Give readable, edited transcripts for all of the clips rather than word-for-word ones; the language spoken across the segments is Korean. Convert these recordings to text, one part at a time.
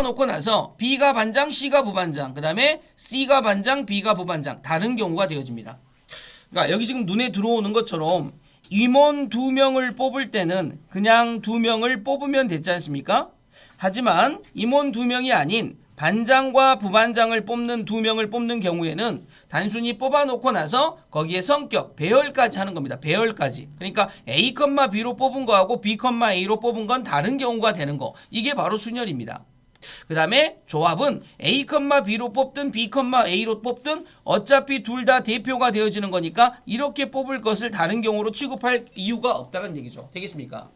놓고 나서 B가 반장, C가 부반장, 그 다음에 C가 반장, B가 부반장 다른 경우가 되어집니다. 그러니까 여기 지금 눈에 들어오는 것처럼 임원 2명을 뽑을 때는 그냥 2명을 뽑으면 됐지 않습니까? 하지만 임원 2명이 아닌 반장과 부반장을 뽑는 2명을 뽑는 경우에는 단순히 뽑아놓고 나서 거기에 성격, 배열까지 하는 겁니다. 배열까지. 그러니까 A, B로 뽑은 거하고 B, A로 뽑은 건 다른 경우가 되는 거. 이게 바로 순열입니다. 그 다음에 조합은 A, B로 뽑든 B, A로 뽑든 어차피 둘 다 대표가 되어지는 거니까 이렇게 뽑을 것을 다른 경우로 취급할 이유가 없다는 얘기죠. 되겠습니까?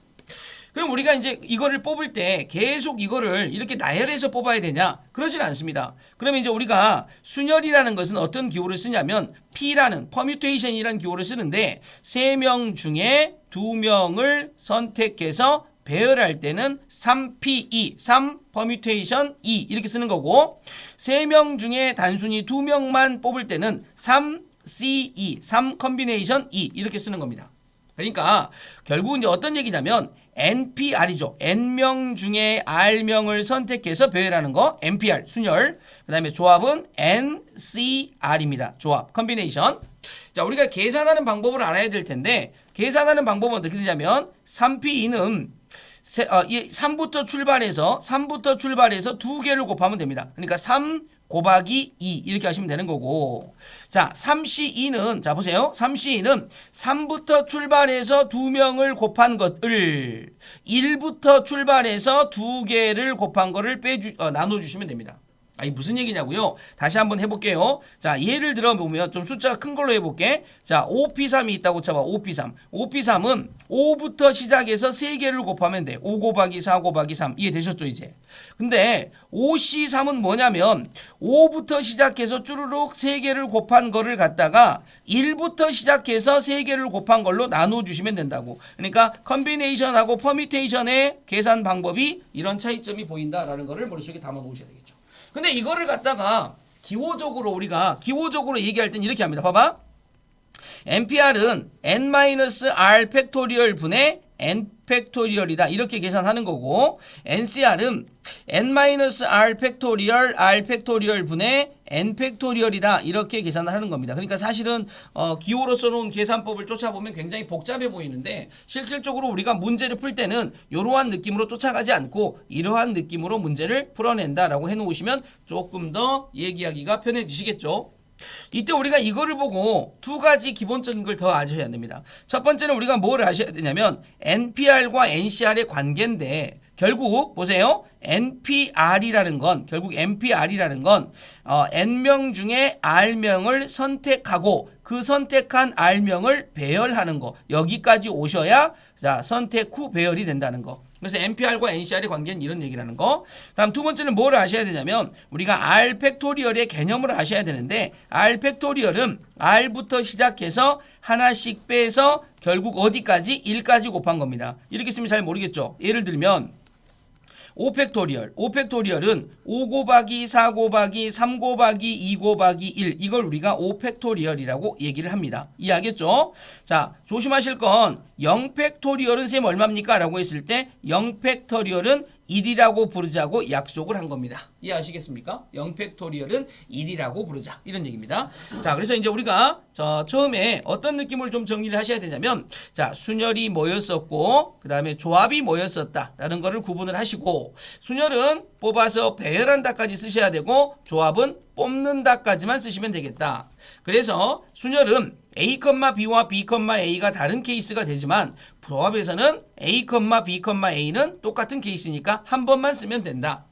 그럼 우리가 이제 이거를 뽑을 때 계속 이거를 이렇게 나열해서 뽑아야 되냐? 그러진 않습니다. 그러면 이제 우리가 순열이라는 것은 어떤 기호를 쓰냐면 P라는 퍼뮤테이션이라는 기호를 쓰는데 3명 중에 2명을 선택해서 배열할 때는 3PE, 3 퍼뮤테이션 E 이렇게 쓰는 거고 3명 중에 단순히 2명만 뽑을 때는 3CE, 3 컨비네이션 E 이렇게 쓰는 겁니다. 그러니까 결국은 이제 어떤 얘기냐면 NPR이죠. N명 중에 R명을 선택해서 배열하는 거 NPR, 순열. 그 다음에 조합은 NCR입니다. 조합, 컨비네이션. 자, 우리가 계산하는 방법을 알아야 될 텐데 계산하는 방법은 어떻게 되냐면 3PE는 3부터 출발해서 2개를 곱하면 됩니다. 그러니까 3 곱하기 2 이렇게 하시면 되는 거고 자 3C2는 자 보세요 3C2는 3부터 출발해서 2명을 곱한 것을 1부터 출발해서 2개를 곱한 거를 나눠주시면 됩니다. 이 무슨 얘기냐고요? 다시 한번 해볼게요. 자, 예를 들어 보면 좀 숫자가 큰 걸로 해볼게. 자, 5P3이 있다고 쳐봐. 5P3. 5P3은 5부터 시작해서 3개를 곱하면 돼. 5 곱하기 4 곱하기 3. 이해되셨죠, 이제? 근데 5C3은 뭐냐면 5부터 시작해서 쭈루룩 3개를 곱한 거를 갖다가 1부터 시작해서 3개를 곱한 걸로 나눠주시면 된다고. 그러니까 컨비네이션하고 퍼뮤테이션의 계산 방법이 이런 차이점이 보인다라는 거를 머릿속에 담아 놓으셔야 되겠죠. 근데 이거를 갖다가 기호적으로 얘기할 땐 이렇게 합니다. 봐봐. NPR은 n-r 팩토리얼 분의 n 팩토리얼이다. 이렇게 계산하는 거고 NCR은 n-r 팩토리얼 r 팩토리얼 분의 n 팩토리얼이다. 이렇게 계산을 하는 겁니다. 그러니까 사실은 기호로 써놓은 계산법을 쫓아보면 굉장히 복잡해 보이는데 실질적으로 우리가 문제를 풀 때는 이러한 느낌으로 쫓아가지 않고 이러한 느낌으로 문제를 풀어낸다라고 해놓으시면 조금 더 얘기하기가 편해지시겠죠. 이때 우리가 이거를 보고 두 가지 기본적인 걸 더 아셔야 됩니다. 첫 번째는 우리가 뭘 아셔야 되냐면 NPR과 NCR의 관계인데 결국 보세요. NPR이라는 건 N명 중에 R명을 선택하고 그 선택한 R명을 배열하는 거. 여기까지 오셔야 자, 선택 후 배열이 된다는 거. 그래서 NPR과 NCR의 관계는 이런 얘기라는 거. 다음 두 번째는 뭘 아셔야 되냐면 우리가 R 팩토리얼의 개념을 아셔야 되는데 R 팩토리얼은 R부터 시작해서 하나씩 빼서 결국 어디까지? 1까지 곱한 겁니다. 이렇게 쓰면 잘 모르겠죠. 예를 들면 5팩토리얼은 5 곱하기 4 곱하기 3 곱하기 2 곱하기 1 이걸 우리가 5팩토리얼이라고 얘기를 합니다. 이해하겠죠? 자, 조심하실 건 0팩토리얼은 쌤 얼마입니까? 라고 했을 때 0팩토리얼은 1이라고 부르자고 약속을 한 겁니다. 이해하시겠습니까? 0팩토리얼은 1이라고 부르자. 이런 얘기입니다. 자, 그래서 이제 우리가 처음에 어떤 느낌을 좀 정리를 하셔야 되냐면 자, 순열이 뭐였었고 그 다음에 조합이 뭐였었다 라는 거를 구분을 하시고 순열은 뽑아서 배열한다까지 쓰셔야 되고 조합은 뽑는다까지만 쓰시면 되겠다. 그래서 순열은 A, B와 B, A가 다른 케이스가 되지만 조합에서는 A, B, A는 똑같은 케이스니까 한 번만 쓰면 된다.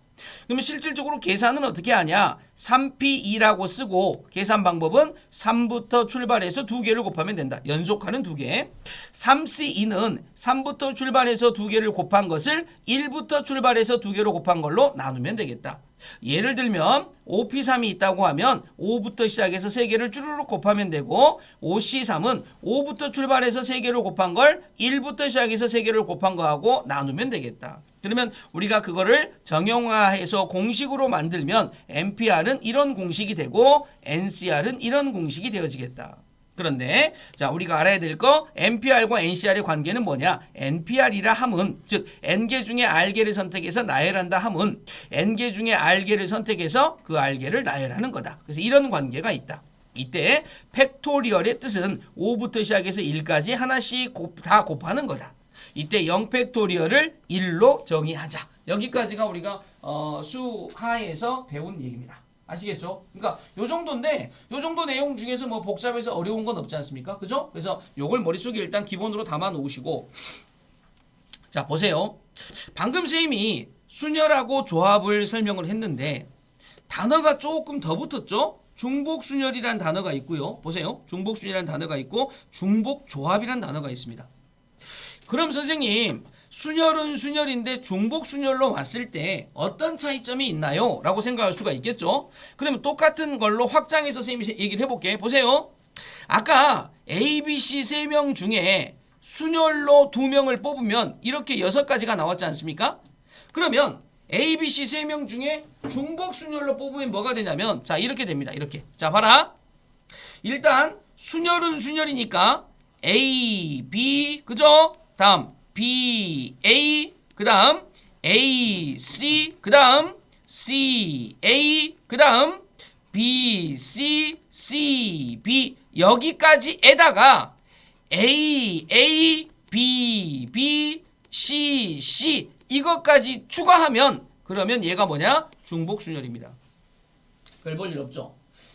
그러면 실질적으로 계산은 어떻게 하냐? 3P2라고 쓰고 계산 방법은 3부터 출발해서 2개를 곱하면 된다. 연속하는 2개. 3C2는 3부터 출발해서 2개를 곱한 것을 1부터 출발해서 2개로 곱한 걸로 나누면 되겠다. 예를 들면 5P3이 있다고 하면 5부터 시작해서 3개를 쭈루룩 곱하면 되고 5C3은 5부터 출발해서 3개를 곱한 걸 1부터 시작해서 3개를 곱한 거하고 나누면 되겠다. 그러면 우리가 그거를 정형화해서 공식으로 만들면 NPR은 이런 공식이 되고 NCR은 이런 공식이 되어지겠다. 그런데 자 우리가 알아야 될 거 NPR과 NCR의 관계는 뭐냐? NPR이라 함은 즉 N개 중에 R개를 선택해서 나열한다 함은 N개 중에 R개를 선택해서 그 R개를 나열하는 거다. 그래서 이런 관계가 있다. 이때 팩토리얼의 뜻은 5부터 시작해서 1까지 하나씩 다 곱하는 거다. 이때 0팩토리얼을 1로 정의하자. 여기까지가 우리가 수하에서 배운 얘기입니다. 아시겠죠? 그러니까 요 정도인데 요 정도 내용 중에서 뭐 복잡해서 어려운 건 없지 않습니까? 그죠? 그래서 요걸 머릿속에 일단 기본으로 담아 놓으시고 자 보세요. 방금 선생님이 순열하고 조합을 설명을 했는데 단어가 조금 더 붙었죠? 중복순열이라는 단어가 있고요. 보세요. 중복순열이라는 단어가 있고 중복조합이라는 단어가 있습니다. 그럼 선생님 순열은 순열인데 중복순열로 왔을 때 어떤 차이점이 있나요? 라고 생각할 수가 있겠죠. 그러면 똑같은 걸로 확장해서 선생님이 얘기를 해볼게. 보세요. 아까 A, B, C 3명 중에 순열로 2명을 뽑으면 이렇게 6가지가 나왔지 않습니까? 그러면 A, B, C 3명 중에 중복순열로 뽑으면 뭐가 되냐면 자 이렇게 됩니다. 이렇게. 자 봐라. 일단 순열은 순열이니까 A, B 그죠? 다음 B, A 그 다음 A, C 그 다음 C, A 그 다음 B, C, C, B 여기까지에다가 A, A, B, B, C, C 이것까지 추가하면 그러면 얘가 뭐냐? 중복순열입니다. 별 볼 일 없죠.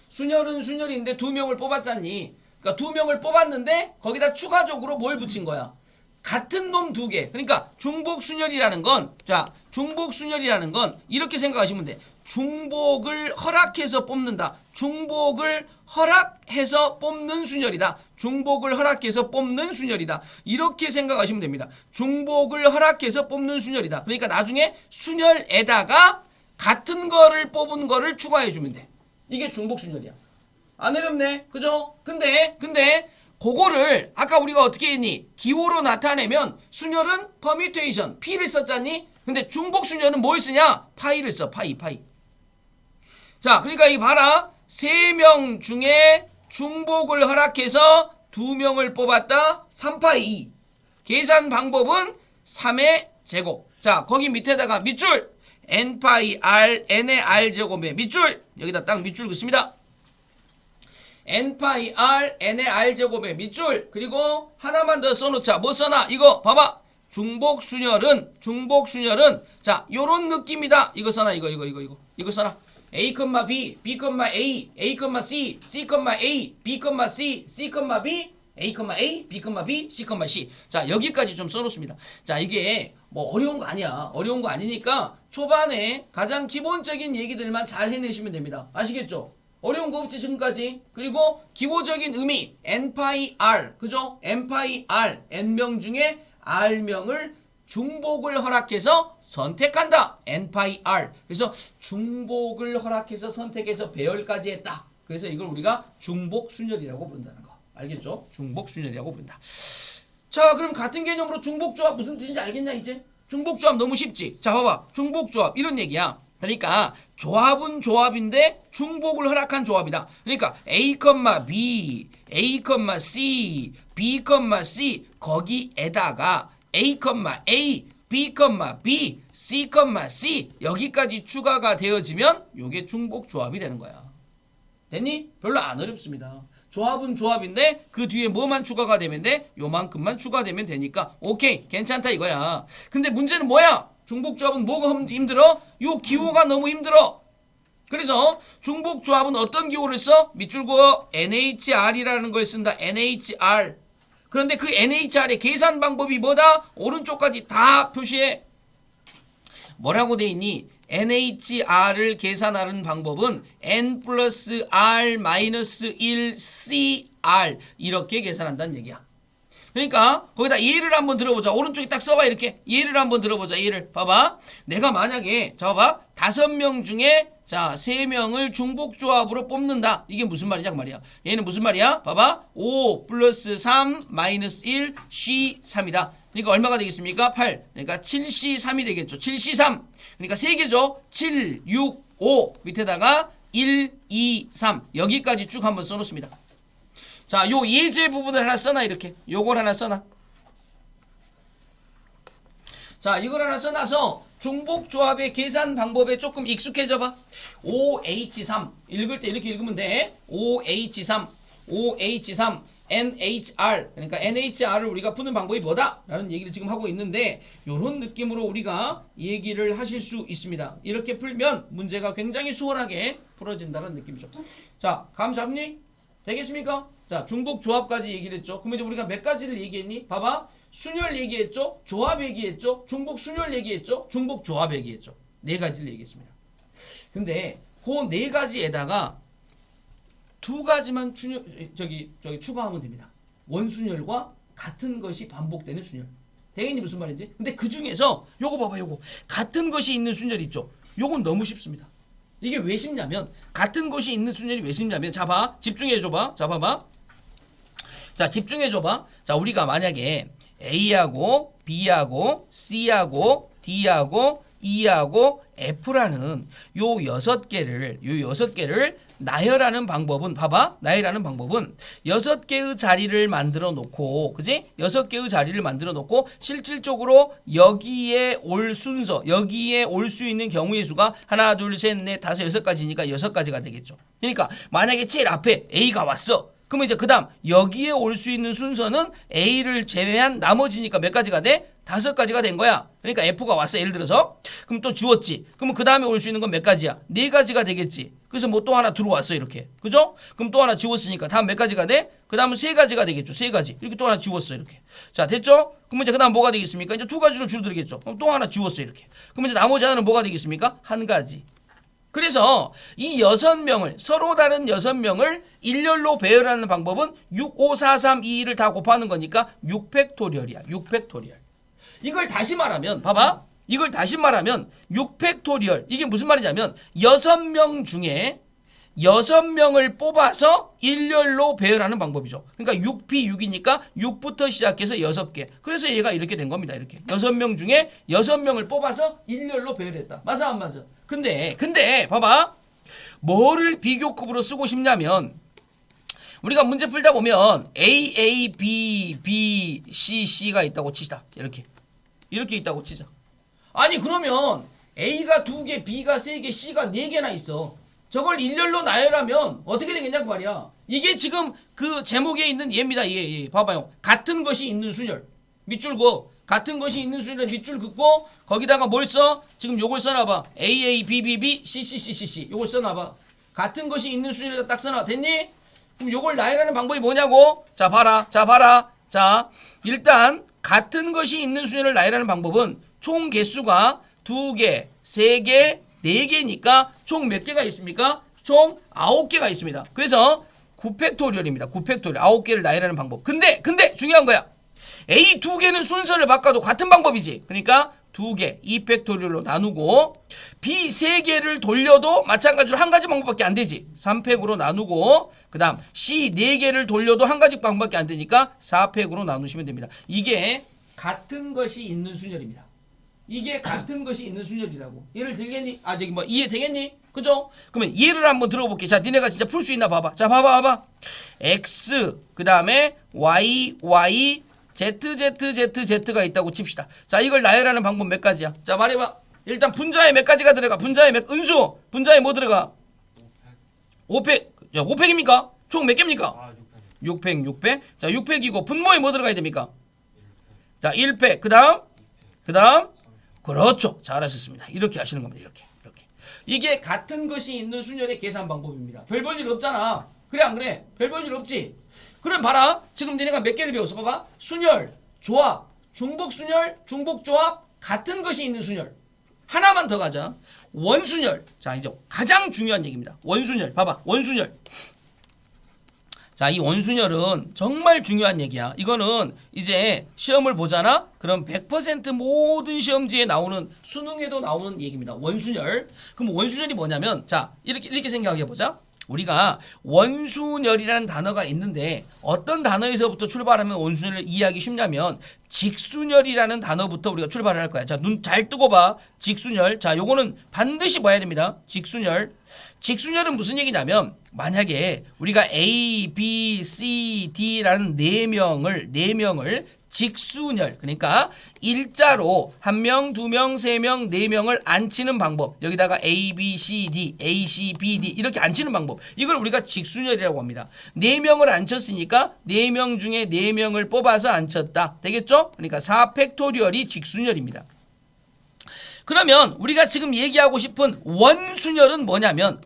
순열은 순열인데 2명을 뽑았잖니. 그러니까 2명을 뽑았는데 거기다 추가적으로 뭘 붙인 거야? 같은 놈 2개. 그러니까 중복순열이라는 건 자 중복순열이라는 건 이렇게 생각하시면 돼. 중복을 허락해서 뽑는다. 중복을 허락해서 뽑는 순열이다. 중복을 허락해서 뽑는 순열이다. 이렇게 생각하시면 됩니다. 중복을 허락해서 뽑는 순열이다. 그러니까 나중에 순열에다가 같은 거를 뽑은 거를 추가해 주면 돼. 이게 중복순열이야. 안 어렵네. 그죠? 근데 그거를 아까 우리가 어떻게 했니? 기호로 나타내면 순열은 퍼뮤테이션 P를 썼잖니? 근데 중복순열은 뭘 쓰냐? 파이를 써. 파이. 자, 그러니까 이 봐라. 3명 중에 중복을 허락해서 2명을 뽑았다. 3파이 2. 계산 방법은 3의 제곱. 자, 거기 밑에다가 밑줄. n파이 r, n의 r 제곱에 밑줄. 여기다 딱 밑줄 긋습니다. n파이 r, n의 r 제곱에 밑줄. 그리고 하나만 더 써놓자. 뭐 써놔? 이거 봐봐. 중복순열은 자, 요런 느낌이다. 이거 써놔. 이거 써놔. A, B, B, A, A, C, C, A, B, C, C, B, A, B, B, C, C. 자, 여기까지 좀 써놓습니다. 자, 이게 뭐 어려운 거 아니야. 어려운 거 아니니까 초반에 가장 기본적인 얘기들만 잘 해내시면 됩니다. 아시겠죠? 어려운 거 없지 지금까지. 그리고 기본적인 의미 n파이 r 그죠? n파이 r n명 중에 r명을 중복을 허락해서 선택한다. n파이 r. 그래서 중복을 허락해서 선택해서 배열까지 했다. 그래서 이걸 우리가 중복순열이라고 부른다는 거. 알겠죠? 중복순열이라고 부른다. 자, 그럼 같은 개념으로 중복조합 무슨 뜻인지 알겠냐 이제? 중복조합 너무 쉽지? 자, 봐봐. 중복조합 이런 얘기야. 그러니까 조합은 조합인데 중복을 허락한 조합이다. 그러니까 A, B, A, C, B, C 거기에다가 A, B, B, C, C 여기까지 추가가 되어지면 이게 중복조합이 되는 거야. 됐니? 별로 안 어렵습니다. 조합은 조합인데 그 뒤에 뭐만 추가가 되면 돼? 요만큼만 추가되면 되니까 오케이 괜찮다 이거야. 근데 문제는 뭐야? 중복조합은 뭐가 힘들어? 요 기호가 너무 힘들어. 그래서 중복조합은 어떤 기호를 써? 밑줄 그어 NHR이라는 걸 쓴다. NHR. 그런데 그 NHR의 계산 방법이 뭐다? 오른쪽까지 다 표시해. 뭐라고 돼 있니? NHR을 계산하는 방법은 N 플러스 R 마이너스 1 CR 이렇게 계산한다는 얘기야. 그러니까 거기다 예를 한번 들어보자. 오른쪽에 딱 써봐 이렇게. 예를 한번 들어보자. 예를 봐봐. 내가 만약에 자 봐봐 5명 중에 자 3명을 중복조합으로 뽑는다. 이게 무슨 말이냐 그 말이야. 얘는 무슨 말이야? 봐봐 5 플러스 3 마이너스 1 C3이다. 그러니까 얼마가 되겠습니까? 8. 그러니까 7C3이 되겠죠. 7C3. 그러니까 3개죠. 7, 6, 5 밑에다가 1, 2, 3 여기까지 쭉 한번 써놓습니다. 자, 요 예제 부분을 하나 써놔 이렇게. 요걸 하나 써놔. 자, 이걸 하나 써놔서 중복조합의 계산 방법에 조금 익숙해져 봐. OH3 읽을 때 이렇게 읽으면 돼. OH3 NHR 그러니까 NHR을 우리가 푸는 방법이 뭐다? 라는 얘기를 지금 하고 있는데 요런 느낌으로 우리가 얘기를 하실 수 있습니다. 이렇게 풀면 문제가 굉장히 수월하게 풀어진다는 느낌이죠. 자, 감 잡니? 되겠습니까? 자, 중복조합까지 얘기를 했죠. 그러면 이제 우리가 몇 가지를 얘기했니? 봐봐. 순열 얘기했죠. 조합 얘기했죠. 중복 순열 얘기했죠. 중복 조합 얘기했죠. 네 가지를 얘기했습니다. 근데 그 네 가지에다가 두 가지만 추가하면 됩니다. 원순열과 같은 것이 반복되는 순열. 되겠니 무슨 말인지? 근데 그 중에서 요거 봐봐 요거. 같은 것이 있는 순열 있죠. 요건 너무 쉽습니다. 이게 왜 쉽냐면 같은 것이 있는 순열이 왜 쉽냐면 자 봐. 집중해 줘봐. 자 봐봐. 자 집중해 줘봐. 자 우리가 만약에 A하고 B하고 C하고 D하고 E하고 F라는 요 여섯 개를 나열하는 방법은 봐봐. 나열하는 방법은 여섯 개의 자리를 만들어 놓고 그지? 여섯 개의 자리를 만들어 놓고 실질적으로 여기에 올 순서 여기에 올 수 있는 경우의 수가 하나 둘 셋 넷 다섯 여섯 가지니까 여섯 가지가 되겠죠. 그러니까 만약에 제일 앞에 A가 왔어. 그러면 이제 그 다음 여기에 올 수 있는 순서는 A를 제외한 나머지니까 몇 가지가 돼? 다섯 가지가 된 거야. 그러니까 F가 왔어 예를 들어서. 그럼 또 지웠지. 그러면 그 다음에 올 수 있는 건 몇 가지야? 네 가지가 되겠지. 그래서 뭐 또 하나 들어왔어 이렇게. 그죠? 그럼 또 하나 지웠으니까 다음 몇 가지가 돼? 그 다음은 세 가지가 되겠죠. 세 가지. 이렇게 또 하나 지웠어 이렇게. 자 됐죠? 그러면 이제 그 다음 뭐가 되겠습니까? 이제 두 가지로 줄어들겠죠. 그럼 또 하나 지웠어 이렇게. 그러면 이제 나머지 하나는 뭐가 되겠습니까? 한 가지. 그래서 이 6명을 서로 다른 6명을 일렬로 배열하는 방법은 6, 5, 4, 3, 2, 1을 다 곱하는 거니까 6팩토리얼이야. 6팩토리얼. 이걸 다시 말하면 봐봐. 이걸 다시 말하면 6팩토리얼. 이게 무슨 말이냐면 6명 중에 6명을 뽑아서 일렬로 배열하는 방법이죠. 그러니까 6P 6이니까 6부터 시작해서 6개. 그래서 얘가 이렇게 된 겁니다. 이렇게. 6명 중에 6명을 뽑아서 일렬로 배열했다. 맞아 안 맞아? 근데 봐봐. 뭐를 비교급으로 쓰고 싶냐면 우리가 문제 풀다 보면 A, B, B, C, C가 있다고 치자. 이렇게 있다고 치자. 아니 그러면 A가 2개, B가 3개, C가 4개나 있어. 저걸 일렬로 나열하면 어떻게 되겠냐고 말이야. 이게 지금 그 제목에 있는 얘입니다. 얘. 봐봐요. 같은 것이 있는 순열. 밑줄 그어. 같은 것이 있는 순열에 밑줄 긋고 거기다가 뭘 써? 지금 요걸 써놔봐. A, B, B, B, C, C, C, C, C. 요걸 써놔봐. 같은 것이 있는 순열에다 딱 써놔. 됐니? 그럼 요걸 나열하는 방법이 뭐냐고? 자 봐라. 자 일단 같은 것이 있는 순열을 나열하는 방법은 총 개수가 2개, 3개, 4개니까 총 몇 개가 있습니까? 총 9개가 있습니다. 그래서 9팩토리얼입니다. 9팩토리얼. 9개를 나열하는 방법. 근데 중요한 거야. A 2개는 순서를 바꿔도 같은 방법이지. 그러니까 2개, 2팩토리얼로 나누고 B 3개를 돌려도 마찬가지로 한 가지 방법밖에 안 되지. 3팩으로 나누고 그 다음 C 4개를 돌려도 한 가지 방법밖에 안 되니까 4팩으로 나누시면 됩니다. 이게 같은 것이 있는 순열입니다. 이게 같은 것이 있는 순열이라고. 예를 들겠니? 이해 되겠니? 그죠? 그러면 예를 한번 들어볼게. 자, 니네가 진짜 풀 수 있나 봐봐. 자, 봐봐. X, 그 다음에 Y, ZZZZ가 있다고 칩시다. 자, 이걸 나열하는 방법 몇 가지야? 자, 말해봐. 일단 분자에 몇 가지가 들어가? 은수! 분자에 뭐 들어가? 5팩. 야, 5팩입니까? 총 몇 개입니까? 6팩. 자, 6팩이고 분모에 뭐 들어가야 됩니까? 1팩. 자, 1팩. 그 다음? 그렇죠. 잘하셨습니다. 이렇게 하시는 겁니다. 이렇게. 이게 같은 것이 있는 순열의 계산 방법입니다. 별 볼 일 없잖아. 그래 안 그래? 별 볼 일 없지? 그럼 봐라. 지금 너네가 몇 개를 배웠어? 봐봐. 순열, 조합, 중복순열, 중복조합, 같은 것이 있는 순열. 하나만 더 가자. 원순열. 자, 이제 가장 중요한 얘기입니다. 원순열. 봐봐. 원순열. 자, 이 원순열은 정말 중요한 얘기야. 이거는 이제 시험을 보잖아? 그럼 100% 모든 시험지에 나오는, 수능에도 나오는 얘기입니다. 원순열. 그럼 원순열이 뭐냐면, 자, 이렇게 생각해 보자. 우리가 원순열이라는 단어가 있는데 어떤 단어에서부터 출발하면 원순열을 이해하기 쉽냐면 직순열이라는 단어부터 우리가 출발을 할 거야. 자, 눈 잘 뜨고 봐. 직순열. 자, 요거는 반드시 봐야 됩니다. 직순열. 직순열은 무슨 얘기냐면 만약에 우리가 A, B, C, D라는 네 명을 직순열, 그러니까 일자로 한 명, 두 명, 세 명, 네 명을 앉히는 방법. 여기다가 A, B, C, D, A, C, B, D 이렇게 앉히는 방법. 이걸 우리가 직순열이라고 합니다. 네 명을 앉혔으니까 네 명 중에 네 명을 뽑아서 앉혔다. 되겠죠? 그러니까 4팩토리얼이 직순열입니다. 그러면 우리가 지금 얘기하고 싶은 원순열은 뭐냐면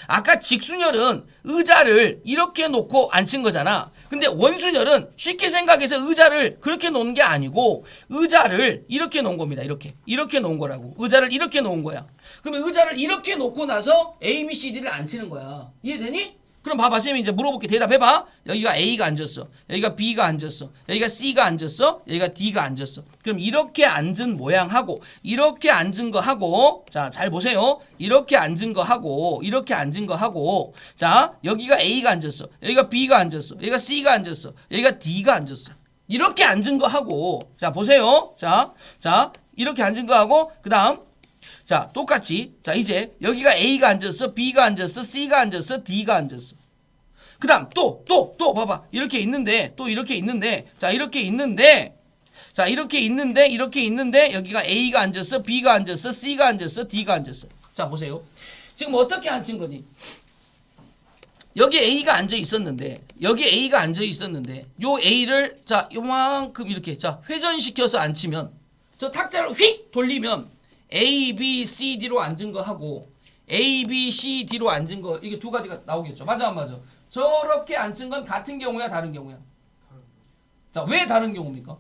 아까 직순열은 의자를 이렇게 놓고 앉힌 거잖아. 근데 원순열은 쉽게 생각해서 의자를 그렇게 놓은 게 아니고 의자를 이렇게 놓은 겁니다. 이렇게 놓은 거라고. 의자를 이렇게 놓은 거야. 그러면 의자를 이렇게 놓고 나서 A, B, C, D를 앉히는 거야. 이해되니? 그럼 봐봐, 쌤이 이제 물어볼게. 대답해봐. 여기가 A가 앉았어. 여기가 B가 앉았어. 여기가 C가 앉았어. 여기가 D가 앉았어. 그럼 이렇게 앉은 모양하고 이렇게 앉은 거 하고, 자, 잘 보세요. 이렇게 앉은 거 하고 자, 여기가 A가 앉았어. 여기가 B가 앉았어. 여기가 C가 앉았어. 여기가 D가 앉았어. 이렇게 앉은 거 하고, 자, 보세요. 자, 이렇게 앉은 거 하고, 그 다음 자, 똑같이. 자, 이제 여기가 A가 앉았어, B가 앉았어, C가 앉았어, D가 앉았어. 그 다음 또 봐봐. 이렇게 있는데 여기가 A가 앉았어, B가 앉았어, C가 앉았어, D가 앉았어. 자, 보세요. 지금 어떻게 앉힌 거니? 여기 A가 앉아 있었는데 요 A를 자, 요만큼 이렇게 자, 회전시켜서 앉히면 저 탁자를 휙 돌리면 A, B, C, D로 앉은 거 하고 A, B, C, D로 앉은 거 이게 두 가지가 나오겠죠. 맞아 안 맞아? 저렇게 앉은 건 같은 경우야 다른 경우야? 자, 왜 다른 경우입니까?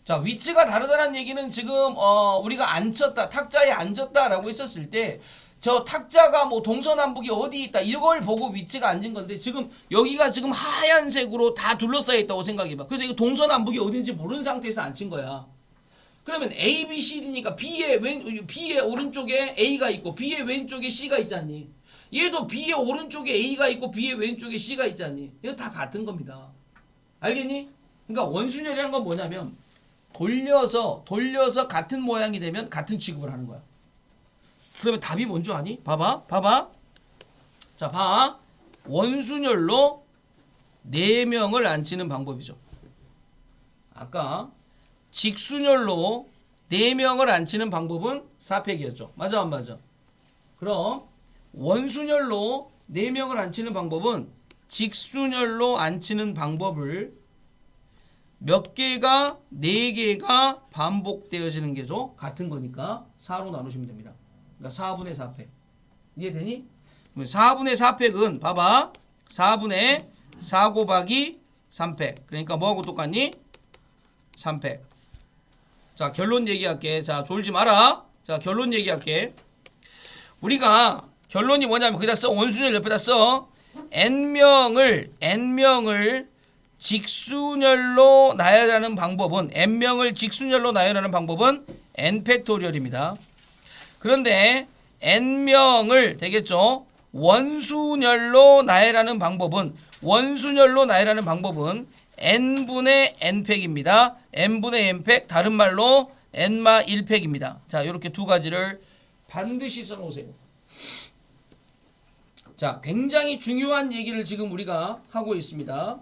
자, 위치가 다르다는 얘기는 지금 우리가 앉혔다, 탁자에 앉았다라고 했었을 때 저 탁자가 뭐 동서남북이 어디 있다 이걸 보고 위치가 앉은 건데 지금 여기가 지금 하얀색으로 다 둘러싸여 있다고 생각해봐. 그래서 이거 동서남북이 어딘지 모르는 상태에서 앉힌 거야. 그러면 A, B, C, D니까 B의 오른쪽에 A가 있고 B의 왼쪽에 C가 있잖니. 얘도 B의 오른쪽에 A가 있고 B의 왼쪽에 C가 있잖니. 이거 다 같은 겁니다. 알겠니? 그러니까 원순열이라는 건 뭐냐면 돌려서 같은 모양이 되면 같은 취급을 하는 거야. 그러면 답이 뭔 줄 아니? 봐봐. 자, 봐. 원순열로 4명을 앉히는 방법이죠. 아까 직순열로 4명을 앉히는 방법은 4팩이었죠. 맞아 안 맞아? 그럼 원순열로 4명을 앉히는 방법은 직순열로 앉히는 방법을 몇 개가 4개가 반복되어지는 게죠. 같은 거니까 4로 나누시면 됩니다. 그러니까 4분의 4팩. 이해되니? 4분의 4팩은 봐봐. 4분의 4 곱하기 3팩. 그러니까 뭐하고 똑같니? 3팩. 자, 결론 얘기할게. 자, 졸지 마라. 자, 결론 얘기할게. 우리가 결론이 뭐냐면 거기다 써. 원순열 옆에다 써. n명을 직순열로 나열하는 방법은 n명을 직순열로 나열하는 방법은 n팩토리얼입니다. 그런데 n명을 되겠죠? 원순열로 나열하는 방법은 n분의 n팩입니다. n분의 n팩, 다른 말로 n마 1팩입니다. 자, 이렇게 두 가지를 반드시 써놓으세요. 자, 굉장히 중요한 얘기를 지금 우리가 하고 있습니다.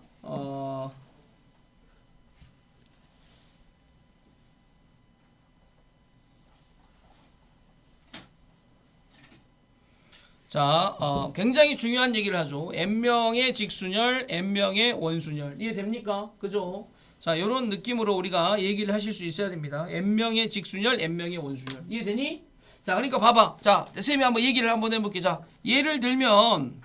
굉장히 중요한 얘기를 하죠. n명의 직순열, n명의 원순열. 이해됩니까? 그죠? 자, 요런 느낌으로 우리가 얘기를 하실 수 있어야 됩니다. n명의 직순열, n명의 원순열. 이해되니? 자, 그러니까 봐봐. 자, 쌤이 한번 얘기를 한번 해볼게요. 자, 예를 들면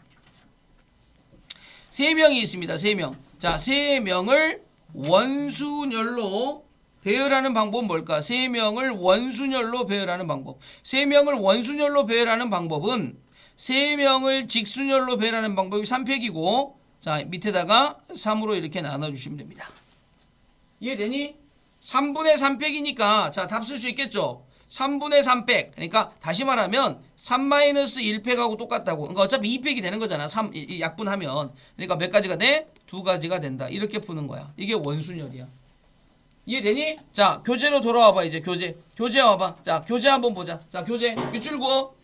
3명이 있습니다. 3명. 자, 3명을 원순열로 배열하는 방법은 뭘까? 3명을 원순열로 배열하는 방법. 3명을 원순열로 배열하는 방법은 3명을 직순열로 배열하는 방법이 3팩이고, 자, 밑에다가 3으로 이렇게 나눠주시면 됩니다. 이해되니? 3분의 3팩이니까, 자, 답 쓸 수 있겠죠? 3분의 3팩. 그러니까 다시 말하면 3-1팩하고 똑같다고. 그러니까 어차피 2팩이 되는 거잖아. 이 약분하면. 그러니까 몇 가지가 돼? 2가지가 된다. 이렇게 푸는 거야. 이게 원순열이야. 이해되니? 자, 교재로 돌아와봐. 이제 교재 와봐. 자, 교재 한번 보자. 자, 교재 밑줄 그어.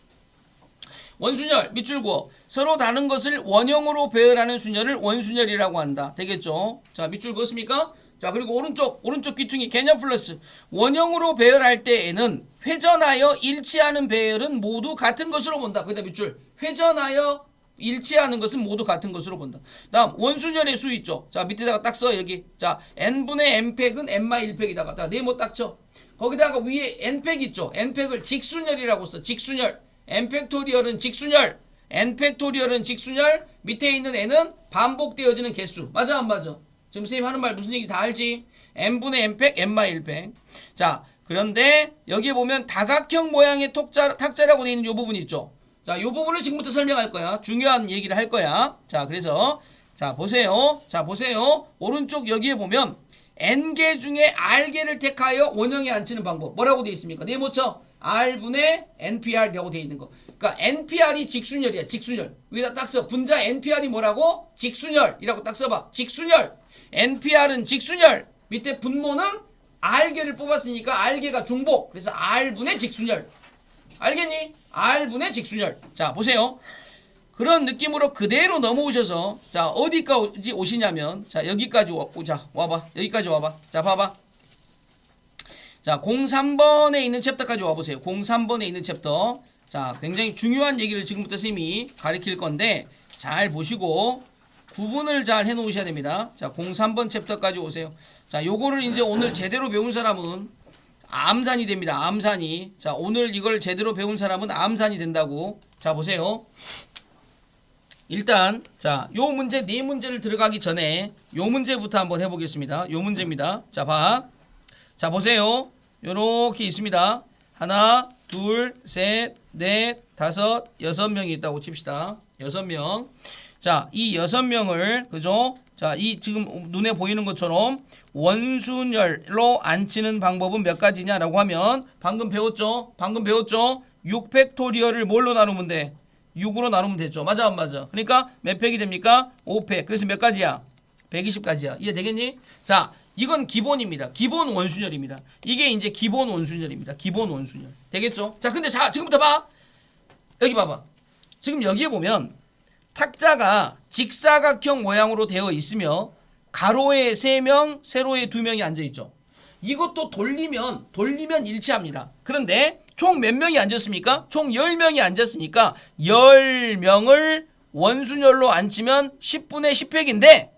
원순열 밑줄 그어. 서로 다른 것을 원형으로 배열하는 순열을 원순열이라고 한다. 되겠죠? 자, 밑줄 그었습니까? 자, 그리고 오른쪽 귀퉁이 개념 플러스. 원형으로 배열할 때에는 회전하여 일치하는 배열은 모두 같은 것으로 본다. 거기다 밑줄. 회전하여 일치하는 것은 모두 같은 것으로 본다. 다음 원순열의 수 있죠. 자, 밑에다가 딱 써. 여기. 자, n분의 n팩은 n-1팩이다가 자, 네모 딱 쳐. 거기다가 위에 n팩 있죠. n팩을 직순열이라고 써. 직순열. n팩토리얼은 직순열. n팩토리얼은 직순열. 밑에 있는 n은 반복되어지는 개수. 맞아 안 맞아? 지금 선생님 하는 말 무슨 얘기 다 알지? n분의 n팩, n-1팩. 자, 그런데 여기에 보면 다각형 모양의 탁자라고 되어 있는 이 부분 있죠. 자, 이 부분을 지금부터 설명할 거야. 중요한 얘기를 할 거야. 자, 그래서 자, 보세요. 자, 보세요. 오른쪽 여기에 보면 n개 중에 r개를 택하여 원형에 앉히는 방법. 뭐라고 되어 있습니까? 네모 쳐. r분의 npr이라고 되어 있는 거. 그러니까 npr이 직순열이야. 직순열. 위에다 딱 써. 분자 npr이 뭐라고? 직순열이라고 딱 써봐. 직순열. npr은 직순열. 밑에 분모는 r개를 뽑았으니까 r개가 중복. 그래서 r분의 직순열. 알겠니? r분의 직순열. 자, 보세요. 그런 느낌으로 그대로 넘어오셔서 자, 어디까지 오시냐면 자, 여기까지 자, 와봐. 여기까지 와봐. 자, 봐봐. 자, 03번에 있는 챕터까지 와보세요. 03번에 있는 챕터. 자, 굉장히 중요한 얘기를 지금부터 선생님이 가르칠 건데 잘 보시고 구분을 잘 해놓으셔야 됩니다. 자, 03번 챕터까지 오세요. 자, 요거를 이제 오늘 제대로 배운 사람은 암산이 됩니다. 암산이. 자, 오늘 이걸 제대로 배운 사람은 암산이 된다고. 자, 보세요. 일단 자, 요 문제 네 문제를 들어가기 전에 요 문제부터 한번 해보겠습니다. 요 문제입니다. 자, 봐. 자, 보세요. 요렇게 있습니다. 하나, 둘, 셋, 넷, 다섯, 6명이 있다고 칩시다. 6명. 자, 이 6명을 그죠? 자, 이 지금 눈에 보이는 것처럼 원순열로 앉히는 방법은 몇 가지냐라고 하면 방금 배웠죠? 6팩토리얼을 뭘로 나누면 돼? 6으로 나누면 되죠. 맞아 안 맞아? 그러니까 몇 팩이 됩니까? 5팩. 그래서 몇 가지야? 120가지야. 이해되겠니? 자, 이건 기본입니다. 기본 원순열입니다. 이게 이제 기본 원순열입니다. 기본 원순열. 되겠죠? 자, 근데 자, 지금부터 봐. 여기 봐봐. 지금 여기에 보면 탁자가 직사각형 모양으로 되어 있으며 가로에 3명, 세로에 2명이 앉아있죠. 이것도 돌리면 일치합니다. 그런데 총 몇 명이 앉았습니까? 총 10명이 앉았으니까 10명을 원순열로 앉히면 10분의 10팩인데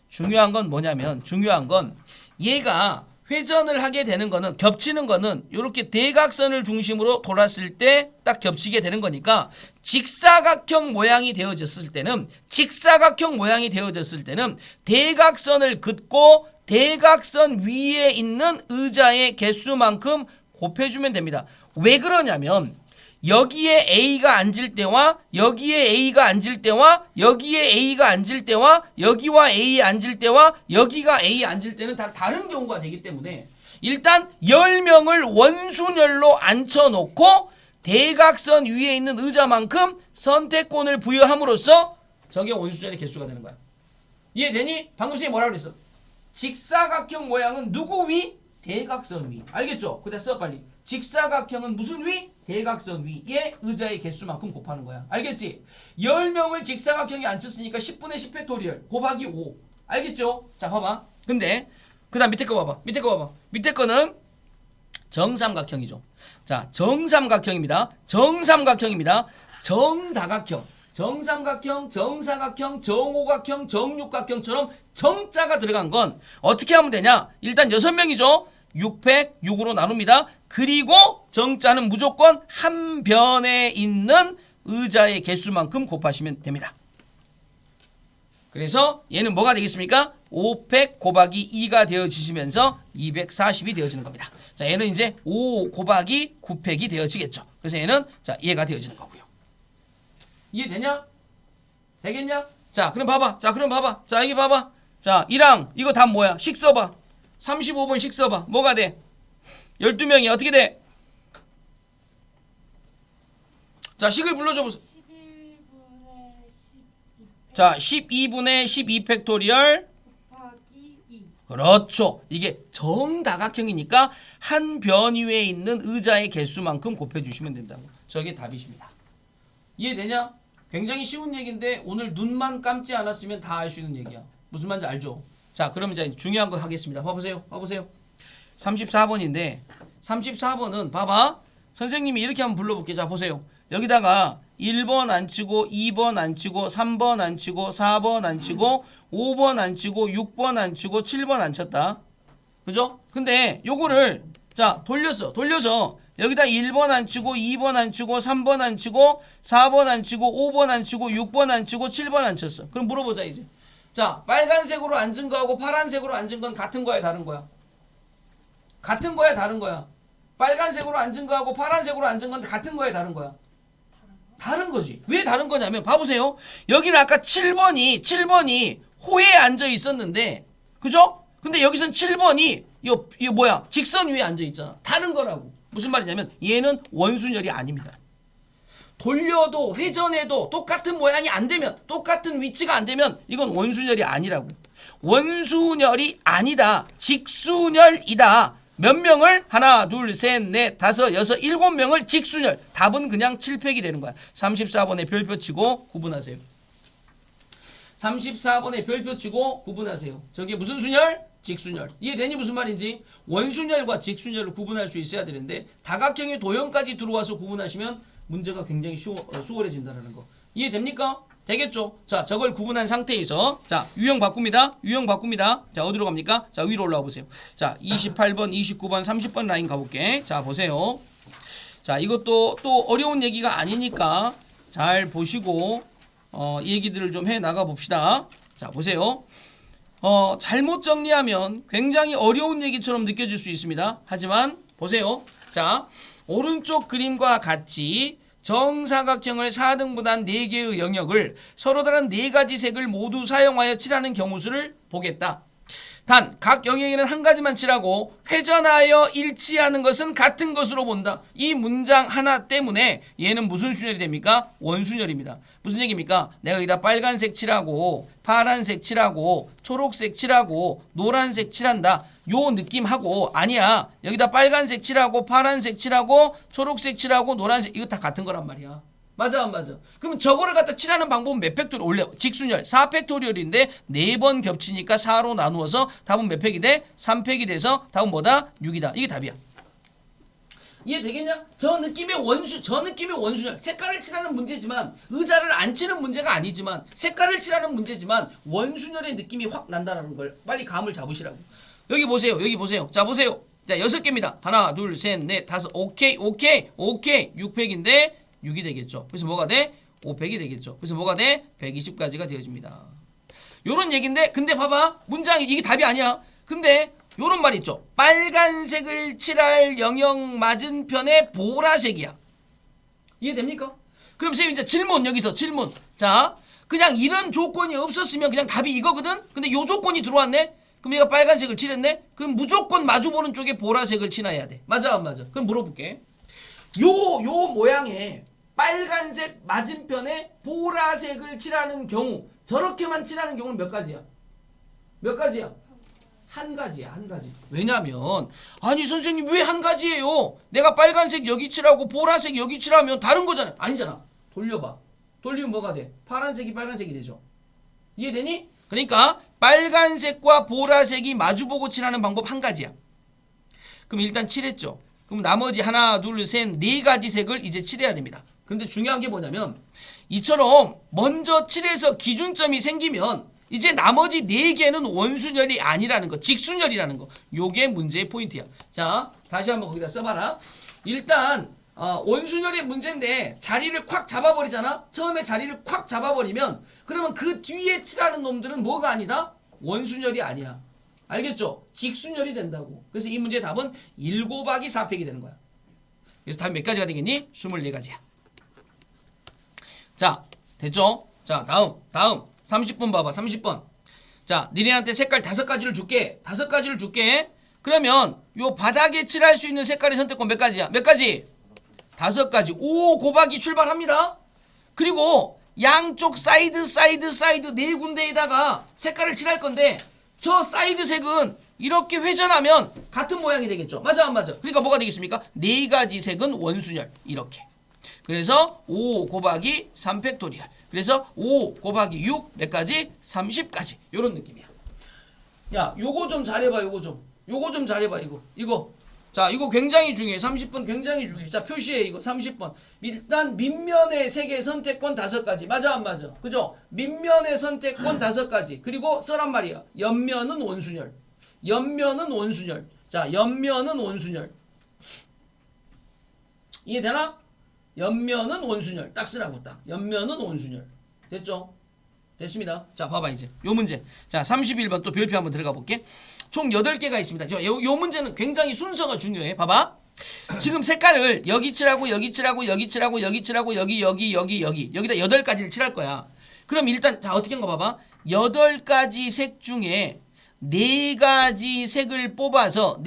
중요한 건 뭐냐면 중요한 건 얘가 회전을 하게 되는 거는 겹치는 거는 이렇게 대각선을 중심으로 돌았을 때 딱 겹치게 되는 거니까 직사각형 모양이 되어졌을 때는 대각선을 긋고 대각선 위에 있는 의자의 개수만큼 곱해주면 됩니다. 왜 그러냐면 여기에 A가 앉을 때와 여기에 A가 앉을 때와 여기에 A가 앉을 때와 여기와 A 앉을 때와 여기가 A 앉을 때는 다 다른 경우가 되기 때문에 일단 10명을 원순열로 앉혀놓고 대각선 위에 있는 의자만큼 선택권을 부여함으로써 저게 원순열의 개수가 되는 거야. 이해되니? 방금 선생님이 뭐라고 그랬어? 직사각형 모양은 누구 위? 대각선 위. 알겠죠? 그다 써 빨리. 직사각형은 무슨 위? 대각선 위에 의자의 개수만큼 곱하는 거야. 알겠지? 10명을 직사각형에 앉혔으니까 10분의 10팩토리얼 곱하기 5. 알겠죠? 자, 봐봐. 근데 그 다음 밑에 거 봐봐. 밑에 거는 정삼각형이죠. 자, 정삼각형입니다. 정다각형. 정삼각형, 정사각형, 정오각형, 정육각형처럼 정자가 들어간 건 어떻게 하면 되냐? 일단 6명이죠. 6팩 6으로 나눕니다. 그리고 정자는 무조건 한 변에 있는 의자의 개수만큼 곱하시면 됩니다. 그래서 얘는 뭐가 되겠습니까? 5팩 곱하기 2가 되어지시면서 240이 되어지는 겁니다. 자, 얘는 이제 5 곱하기 9팩이 되어지겠죠. 그래서 얘는 자, 얘가 되어지는 거고요. 이해되냐? 되겠냐? 자, 그럼 봐봐. 자, 여기 봐봐. 자, 1항 이거 답 뭐야? 식 써봐. 35번 식 써봐. 뭐가 돼? 12명이 어떻게 돼? 자, 식을 불러줘 보세요. 11분의 12 자, 12분의 12 팩토리얼 곱하기 2. 그렇죠. 이게 정다각형이니까 한 변 위에 있는 의자의 개수만큼 곱해주시면 된다고. 저게 답이십니다. 이해되냐? 굉장히 쉬운 얘기인데 오늘 눈만 감지 않았으면 다 알 수 있는 얘기야. 무슨 말인지 알죠? 자, 그럼 이제 중요한 거 하겠습니다. 봐보세요. 34번인데 34번은 봐봐. 선생님이 이렇게 한번 불러볼게요. 자, 보세요. 여기다가 1번 안 치고 2번 안 치고 3번 안 치고 4번 안 치고 5번 안 치고 6번 안 치고 7번 안 쳤다. 그죠? 근데 요거를 자 돌려서 여기다 1번 안 치고 2번 안 치고 3번 안 치고 4번 안 치고 5번 안 치고 6번 안 치고 7번 안 쳤어. 그럼 물어보자 이제. 자, 빨간색으로 앉은 거하고 파란색으로 앉은 건 같은 거야 다른 거야? 같은 거야 다른 거야? 빨간색으로 앉은 거하고 파란색으로 앉은 건 같은 거야 다른 거야? 다른 거지. 왜 다른 거냐면 봐보세요. 여기는 아까 7번이 호에 앉아 있었는데 그죠? 근데 여기선 7번이 이거 뭐야? 직선 위에 앉아 있잖아. 다른 거라고. 무슨 말이냐면 얘는 원순열이 아닙니다. 돌려도 회전해도 똑같은 모양이 안 되면 똑같은 위치가 안 되면 이건 원순열이 아니라고. 원순열이 아니다. 직순열이다. 몇 명을? 하나, 둘, 셋, 넷, 다섯, 여섯, 7명을 직순열. 답은 그냥 7팩이 되는 거야. 34번에 별표 치고 구분하세요. 34번에 별표 치고 구분하세요. 저게 무슨 순열? 직순열. 이해되니 무슨 말인지? 원순열과 직순열을 구분할 수 있어야 되는데 다각형의 도형까지 들어와서 구분하시면 문제가 굉장히 수월해진다는 거. 이해됩니까? 되겠죠? 자, 저걸 구분한 상태에서 자, 유형 바꿉니다. 자, 어디로 갑니까? 자, 위로 올라와 보세요. 자, 28번, 29번, 30번 라인 가볼게. 자, 보세요. 자, 이것도 또 어려운 얘기가 아니니까 잘 보시고 얘기들을 좀 해 나가 봅시다. 자, 보세요. 잘못 정리하면 굉장히 어려운 얘기처럼 느껴질 수 있습니다. 하지만 보세요. 자, 오른쪽 그림과 같이 정사각형을 4등분한 4개의 영역을 서로 다른 4가지 색을 모두 사용하여 칠하는 경우 수를 보겠다. 단 각 영역에는 한 가지만 칠하고 회전하여 일치하는 것은 같은 것으로 본다. 이 문장 하나 때문에 얘는 무슨 순열이 됩니까? 원순열입니다. 무슨 얘기입니까? 내가 여기다 빨간색 칠하고 파란색 칠하고 초록색 칠하고 노란색 칠한다. 요 느낌하고 아니야. 여기다 빨간색 칠하고 파란색 칠하고 초록색 칠하고 노란색 이거 다 같은 거란 말이야. 맞아 안 맞아? 그럼 저거를 갖다 칠하는 방법은 몇 팩토리얼? 원래 직순열 4팩토리얼인데 4번 겹치니까 4로 나누어서 답은 몇 팩이 돼? 3팩이 돼서 답은 뭐다? 6이다. 이게 답이야. 이해되겠냐? 저 느낌의 원순열. 색깔을 칠하는 문제지만 의자를 안 치는 문제가 아니지만 색깔을 칠하는 문제지만 원순열의 느낌이 확 난다는 걸 빨리 감을 잡으시라고. 여기 보세요. 자, 보세요. 자, 6개입니다. 하나, 둘, 셋, 넷, 다섯. 오케이. 6팩인데 6이 되겠죠. 그래서 뭐가 돼? 5팩이 되겠죠. 그래서 뭐가 돼? 120까지가 되어집니다. 요런 얘기인데 근데 봐봐. 문장이 이게 답이 아니야. 근데 요런 말 있죠. 빨간색을 칠할 영역 맞은편에 보라색이야. 이해됩니까? 그럼 선생님 이제 여기서 질문. 자, 그냥 이런 조건이 없었으면 그냥 답이 이거거든? 근데 요 조건이 들어왔네? 그럼 얘가 빨간색을 칠했네? 그럼 무조건 마주보는 쪽에 보라색을 칠해야 돼. 맞아 안 맞아? 그럼 물어볼게. 요 모양에 빨간색 맞은편에 보라색을 칠하는 경우 저렇게만 칠하는 경우는 몇 가지야? 한 가지야. 왜냐면 아니 선생님 왜 한 가지예요? 내가 빨간색 여기 칠하고 보라색 여기 칠하면 다른 거잖아. 아니잖아. 돌려봐. 돌리면 뭐가 돼? 파란색이 빨간색이 되죠. 이해되니? 그러니까 빨간색과 보라색이 마주보고 칠하는 방법 한 가지야. 그럼 일단 칠했죠. 그럼 나머지 하나, 둘, 셋, 4가지 색을 이제 칠해야 됩니다. 근데 중요한 게 뭐냐면 이처럼 먼저 칠해서 기준점이 생기면 이제 나머지 4개는 원순열이 아니라는 거, 직순열이라는 거. 요게 문제의 포인트야. 자, 다시 한번 거기다 써봐라. 일단 원순열의 문제인데 자리를 콱 잡아버리잖아. 처음에 자리를 콱 잡아버리면 그러면 그 뒤에 칠하는 놈들은 뭐가 아니다? 원순열이 아니야. 알겠죠? 직순열이 된다고. 그래서 이 문제의 답은 1 곱하기 4팩이 되는 거야. 그래서 답이 몇 가지가 되겠니? 24가지야. 자, 됐죠? 자, 다음 30번 봐봐. 30번. 자, 니네한테 색깔 5가지를 줄게. 그러면 요 바닥에 칠할 수 있는 색깔의 선택권 몇 가지야? 몇 가지? 5가지 5 곱하기 출발합니다. 그리고 양쪽 사이드 네 군데에다가 색깔을 칠할 건데 저 사이드 색은 이렇게 회전하면 같은 모양이 되겠죠. 맞아 안 맞아? 그러니까 뭐가 되겠습니까? 4가지 색은 원순열 이렇게. 그래서 5 곱하기 3 팩토리얼. 그래서 5 곱하기 6 몇 가지? 30가지. 요런 느낌이야. 야, 요거 좀 잘해봐. 요거 좀 잘해봐. 이거. 자, 이거 굉장히 중요해. 30번 굉장히 중요해. 자, 표시해. 이거 30번. 일단 밑면의 색의 선택권 5가지. 맞아 안 맞아? 그죠? 밑면의 선택권 5가지. 그리고 써란 말이야. 옆면은 원순열. 자, 옆면은 원순열. 이해되나? 옆면은 원순열. 딱 쓰라고 딱. 옆면은 원순열. 됐죠? 됐습니다. 자, 봐봐 이제. 요 문제. 자, 31번 또 별표 한번 들어가 볼게. 총 8개가 있습니다. 요 문제는 굉장히 순서가 중요해. 봐봐. 지금 색깔을 여기 칠하고 여기 칠하고 여기 칠하고 여기 칠하고 여기다 8가지를 칠할 거야. 그럼 일단 자, 어떻게 한거 봐봐. 8가지 색 중에 4가지 색을 뽑아서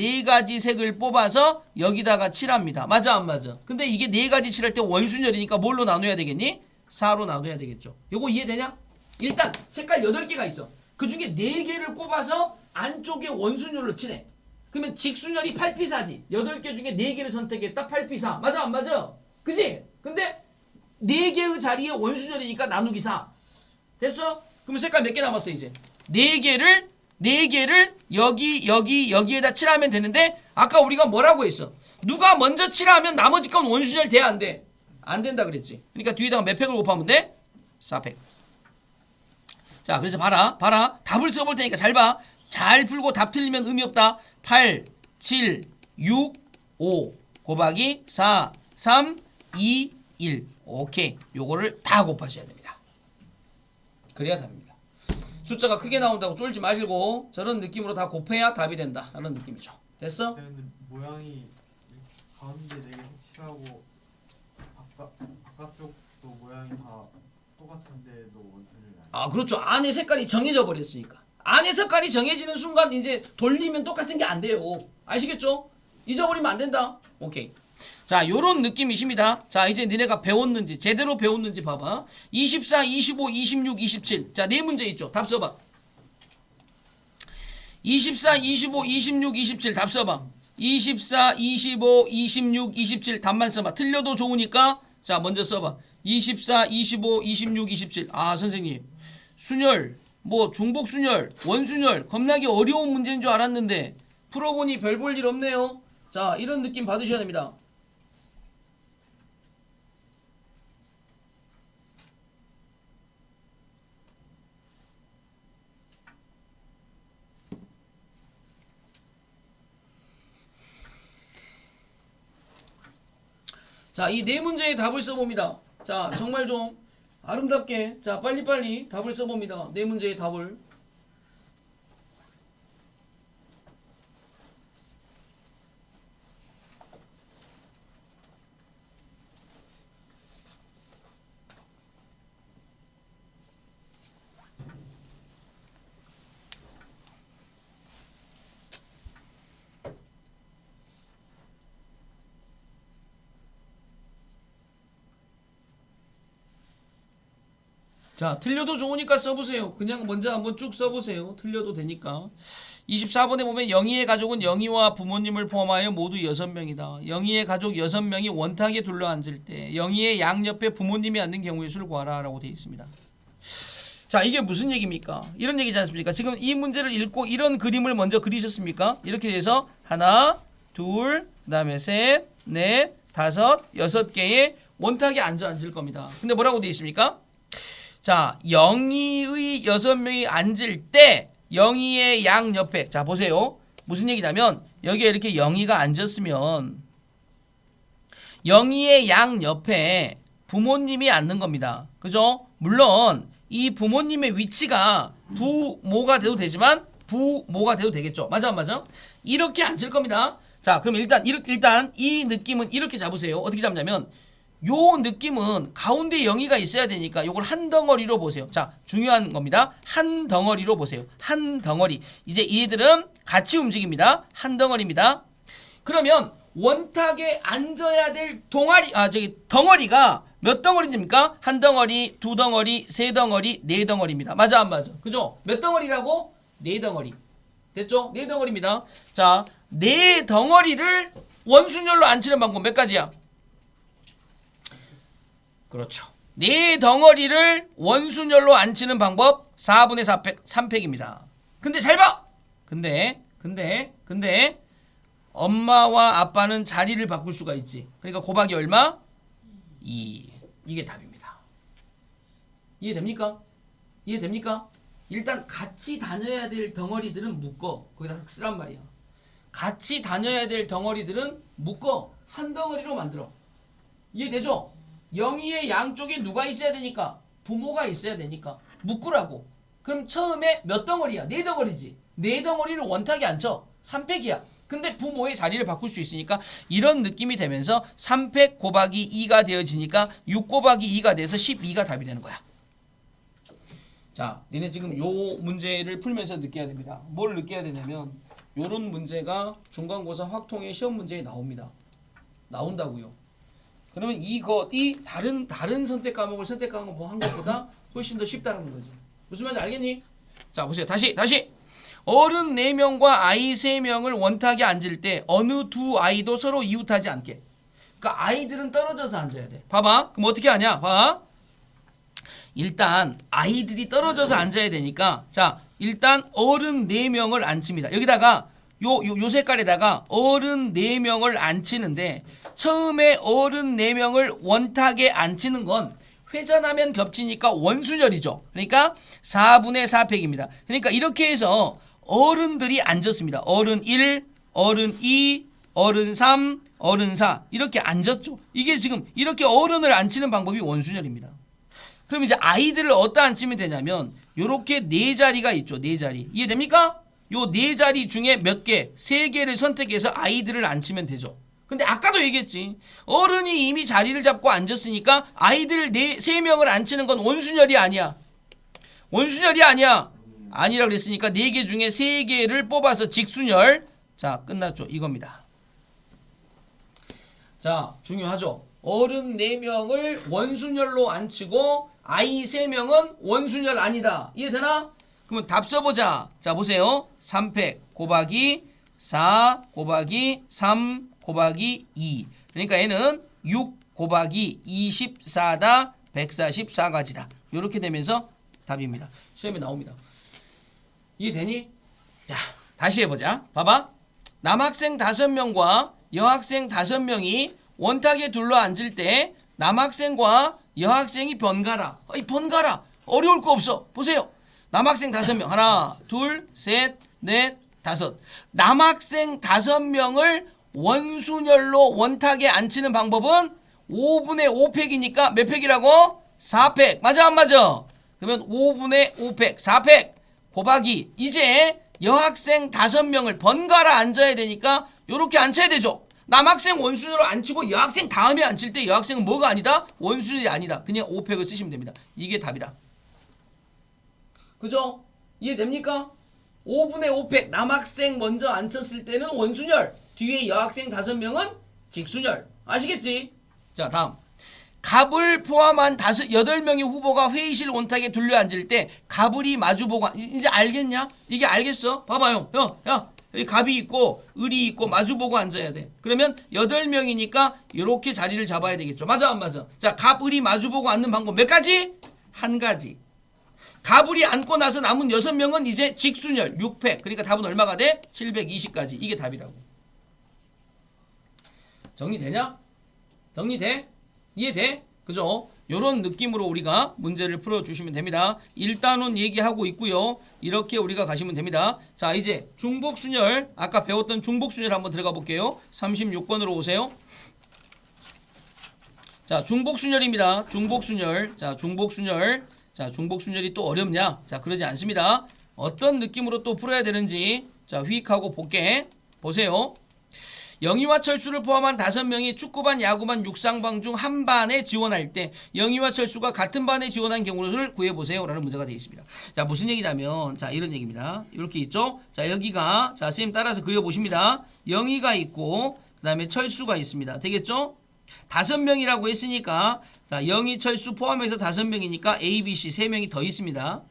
여기다가 칠합니다. 맞아 안 맞아? 근데 이게 4가지 칠할 때 원순열이니까 뭘로 나눠야 되겠니? 4로 나눠야 되겠죠. 요거 이해되냐? 일단 색깔 8개가 있어. 그 중에 4개를 꼽아서 안쪽에 원순열로 칠해. 그러면 직순열이 8P4지. 8개 중에 4개를 선택했다. 8P4. 맞아 안 맞아? 그지? 근데 4개의 자리에 원순열이니까 나누기 4. 됐어? 그러면 색깔 몇 개 남았어 이제? 4개를 여기에다 칠하면 되는데 아까 우리가 뭐라고 했어? 누가 먼저 칠하면 나머지 건 원순열 돼야 안 돼? 안 된다 그랬지. 그러니까 뒤에다가 몇 팩을 곱하면 돼? 4팩. 자, 그래서 봐라. 답을 써볼 테니까 잘 봐. 잘 풀고 답 틀리면 의미 없다. 8, 7, 6, 5 곱하기 4, 3, 2, 1. 오케이. 요거를 다 곱하셔야 됩니다. 그래야 답입니다. 숫자가 크게 나온다고 쫄지 마시고 저런 느낌으로 다 곱해야 답이 된다. 라는 느낌이죠. 됐어? 근데 모양이 가운데 4개 색칠하고 바깥쪽도 모양이 다 똑같은데도 원순열이 아니에요. 아, 그렇죠. 안에 색깔이 정해져 버렸으니까. 안에 색깔이 정해지는 순간 이제 돌리면 똑같은 게 안 돼요. 아시겠죠? 잊어버리면 안 된다. 오케이. 자, 요런 느낌이십니다. 자, 이제 니네가 배웠는지 제대로 배웠는지 봐봐. 24, 25, 26, 27. 자, 4문제 있죠. 답 써봐. 24, 25, 26, 27 답 써봐. 24, 25, 26, 27 답만 써봐. 틀려도 좋으니까 자, 먼저 써봐. 24, 25, 26, 27. 아, 선생님. 순열, 뭐 중복순열, 원순열 겁나게 어려운 문제인 줄 알았는데 풀어보니 별 볼 일 없네요. 자, 이런 느낌 받으셔야 됩니다. 자, 이 4문제의 답을 써봅니다. 자, 정말 좀 아름답게 자, 빨리빨리 답을 써봅니다. 4문제의 답을. 자, 틀려도 좋으니까 써보세요. 그냥 먼저 한번 쭉 써보세요. 틀려도 되니까. 24번에 보면 영희의 가족은 영희와 부모님을 포함하여 모두 6명이다. 영희의 가족 6명이 원탁에 둘러앉을 때 영희의 양옆에 부모님이 앉는 경우의 수를 구하라 라고 되어 있습니다. 자, 이게 무슨 얘기입니까? 이런 얘기지 않습니까? 지금 이 문제를 읽고 이런 그림을 먼저 그리셨습니까? 이렇게 돼서 하나, 둘, 그 다음에 셋, 넷, 다섯, 6개의 원탁에 앉을 겁니다. 근데 뭐라고 되어 있습니까? 자, 영희의 6명이 앉을 때 영희의 양 옆에 자 보세요. 무슨 얘기냐면 여기에 이렇게 영희가 앉았으면 영희의 양 옆에 부모님이 앉는 겁니다. 그죠? 물론 이 부모님의 위치가 부모가 돼도 되지만 부모가 돼도 되겠죠. 맞아 안 맞아? 이렇게 앉을 겁니다. 자, 그럼 일단 이 느낌은 이렇게 잡으세요. 어떻게 잡냐면 요 느낌은 가운데 영희가 있어야 되니까 요걸 한 덩어리로 보세요. 자, 중요한 겁니다. 한 덩어리로 보세요. 한 덩어리. 이제 얘들은 같이 움직입니다. 한 덩어리입니다. 그러면 원탁에 앉아야 될 덩어리가 몇 덩어리입니까? 한 덩어리, 두 덩어리, 세 덩어리, 네 덩어리입니다. 맞아 안 맞아? 그죠? 몇 덩어리라고? 네 덩어리. 됐죠? 네 덩어리입니다. 자, 네 덩어리를 원순열로 앉히는 방법 몇 가지야? 그렇죠. 네 덩어리를 원순열로 앉히는 방법 4분의 4팩 3팩입니다. 근데 잘 봐! 근데 엄마와 아빠는 자리를 바꿀 수가 있지. 그러니까 곱하기 얼마? 2. 이게 답입니다. 이해됩니까? 이해됩니까? 일단 같이 다녀야 될 덩어리들은 묶어. 거기다 쓰란 말이야. 같이 다녀야 될 덩어리들은 묶어. 한 덩어리로 만들어. 이해되죠? 영희의 양쪽에 누가 있어야 되니까? 부모가 있어야 되니까. 묶으라고. 그럼 처음에 몇 덩어리야? 네 덩어리지. 네 덩어리를 원탁에 앉혀. 3팩이야. 근데 부모의 자리를 바꿀 수 있으니까 이런 느낌이 되면서 3팩 곱하기 2가 되어지니까 6 곱하기 2가 돼서 12가 답이 되는 거야. 자, 니네 지금 요 문제를 풀면서 느껴야 됩니다. 뭘 느껴야 되냐면 요런 문제가 중간고사 확통의 시험 문제에 나옵니다. 나온다고요. 그러면 이것이 다른 선택 과목을 선택한 것보다 훨씬 더 쉽다는 거지. 무슨 말인지 알겠니? 자, 보세요. 다시. 어른 4명과 아이 3명을 원탁에 앉을 때 어느 두 아이도 서로 이웃하지 않게. 그러니까 아이들은 떨어져서 앉아야 돼. 봐봐. 그럼 어떻게 하냐? 봐. 일단 아이들이 떨어져서 앉아야 되니까 자, 일단 어른 4명을 앉힙니다. 여기다가 요 색깔에다가 어른 4명을 앉히는데 처음에 어른 4명을 원탁에 앉히는 건 회전하면 겹치니까 원순열이죠. 그러니까 4분의 4팩입니다. 그러니까 이렇게 해서 어른들이 앉았습니다. 어른 1, 어른 2, 어른 3, 어른 4 이렇게 앉았죠. 이게 지금 이렇게 어른을 앉히는 방법이 원순열입니다. 그럼 이제 아이들을 어디다 앉히면 되냐면 요렇게 네 자리가 있죠. 네 자리. 이해됩니까? 요 네 자리 중에 몇 개, 3개를 선택해서 아이들을 앉히면 되죠. 근데 아까도 얘기했지. 어른이 이미 자리를 잡고 앉았으니까 아이들 3명을 앉히는 건 원순열이 아니야. 원순열이 아니야. 아니라고 그랬으니까 4개 중에 3개를 뽑아서 직순열. 자, 끝났죠. 이겁니다. 자, 중요하죠. 어른 4명을 원순열로 앉히고 아이 3명은 원순열 아니다. 이해되나? 그러면 답 써보자. 자, 보세요. 3팩 곱하기 4 곱하기 3 곱하기 2. 그러니까 얘는 6 곱하기 24다 144가지다. 이렇게 되면서 답입니다. 시험에 나옵니다. 이해되니? 야, 다시 해보자. 봐봐. 남학생 5명과 여학생 5명이 원탁에 둘러 앉을 때 남학생과 여학생이 번갈아. 번갈아. 어려울 거 없어. 보세요. 남학생 5명. 하나, 둘, 셋, 넷, 5. 남학생 5명을 원순열로 원탁에 앉히는 방법은 5분의 5팩이니까 몇 팩이라고? 4팩. 맞아 안 맞아? 그러면 5분의 5팩, 4팩 곱하기 이제 여학생 5명을 번갈아 앉아야 되니까 요렇게 앉혀야 되죠. 남학생 원순열로 앉히고 여학생 다음에 앉힐 때 여학생은 뭐가 아니다? 원순열이 아니다. 그냥 5팩을 쓰시면 됩니다. 이게 답이다. 그죠? 이해됩니까? 5분의 5팩 남학생 먼저 앉혔을 때는 원순열, 뒤에 여학생 5명은 직순열. 아시겠지? 자, 다음. 갑을 포함한 8명의 후보가 회의실 원탁에 둘러 앉을 때 갑을이 마주보고 이제 알겠냐? 이게 알겠어? 봐봐요. 야, 여기 갑이 있고 을이 있고 마주보고 앉아야 돼. 그러면 8명이니까 이렇게 자리를 잡아야 되겠죠. 맞아 안 맞아? 자, 갑, 을이 마주보고 앉는 방법 몇 가지? 한 가지. 갑을이 앉고 나서 남은 6명은 이제 직순열 6팩. 그러니까 답은 얼마가 돼? 720까지. 이게 답이라고. 정리되냐? 정리돼? 이해돼? 그죠? 요런 느낌으로 우리가 문제를 풀어주시면 됩니다. 1단원 얘기하고 있고요. 이렇게 우리가 가시면 됩니다. 자, 이제 중복순열, 아까 배웠던 중복순열 한번 들어가 볼게요. 36번으로 오세요. 자, 중복순열입니다. 중복순열. 자, 중복순열. 자, 중복순열이 또 어렵냐? 자, 그러지 않습니다. 어떤 느낌으로 또 풀어야 되는지 자, 휙하고 볼게. 보세요. 영희와 철수를 포함한 5명이 축구반, 야구반, 육상반 중 한 반에 지원할 때 영희와 철수가 같은 반에 지원한 경우를 구해보세요 라는 문제가 되어 있습니다. 자, 무슨 얘기냐면 자, 이런 얘기입니다. 이렇게 있죠. 자, 여기가 자, 선생님 따라서 그려보십니다. 영희가 있고 그 다음에 철수가 있습니다. 되겠죠? 5명이라고 했으니까 자, 영희, 철수 포함해서 5명이니까 A, B, C 3명이 더 있습니다.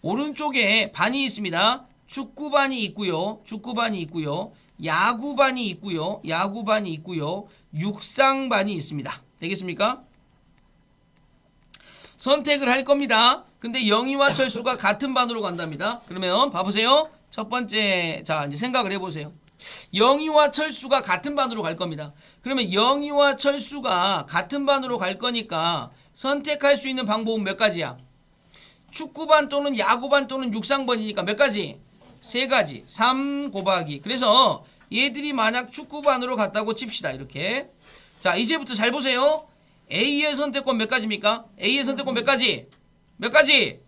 오른쪽에 반이 있습니다. 축구반이 있고요. 축구반이 있고요. 야구반이 있고요. 야구반이 있고요. 육상반이 있습니다. 되겠습니까? 선택을 할 겁니다. 근데 영희와 철수가 같은 반으로 간답니다. 그러면 봐보세요. 첫 번째, 자, 이제 생각을 해보세요. 영희와 철수가 같은 반으로 갈 겁니다. 그러면 영희와 철수가 같은 반으로 갈 거니까 선택할 수 있는 방법은 몇 가지야? 축구반 또는 야구반 또는 육상반이니까 몇 가지? 3가지. 3 곱하기. 그래서 얘들이 만약 축구반으로 갔다고 칩시다. 이렇게. 자, 이제부터 잘 보세요. A의 선택권 몇 가지입니까? A의 선택권 몇 가지? 몇 가지?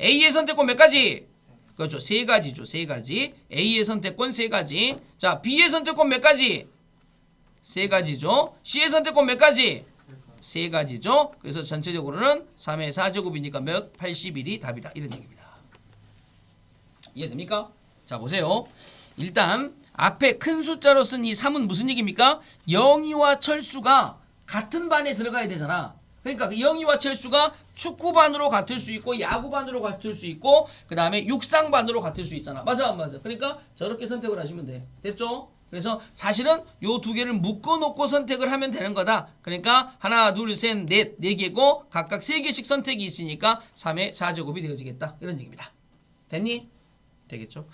A의 선택권 몇 가지? 그렇죠. 3가지죠. 3가지. A의 선택권 3가지. 자, B의 선택권 몇 가지? 3가지죠. C의 선택권 몇 가지? 3가지죠. 그래서 전체적으로는 3의 4제곱이니까 몇? 81이 답이다. 이런 얘기입니다. 이해됩니까? 자, 보세요. 일단 앞에 큰 숫자로 쓴 이 3은 무슨 얘기입니까? 영희와 철수가 같은 반에 들어가야 되잖아. 그러니까 그 영희와 철수가 축구반으로 같을 수 있고 야구반으로 같을 수 있고 그 다음에 육상반으로 같을 수 있잖아. 맞아 안 맞아? 그러니까 저렇게 선택을 하시면 돼. 됐죠? 그래서 사실은 요 두 개를 묶어놓고 선택을 하면 되는 거다. 그러니까 하나, 둘, 셋, 넷, 4개고 각각 3개씩 선택이 있으니까 3의 4제곱이 되어지겠다. 이런 얘기입니다. 됐니? 되겠죠?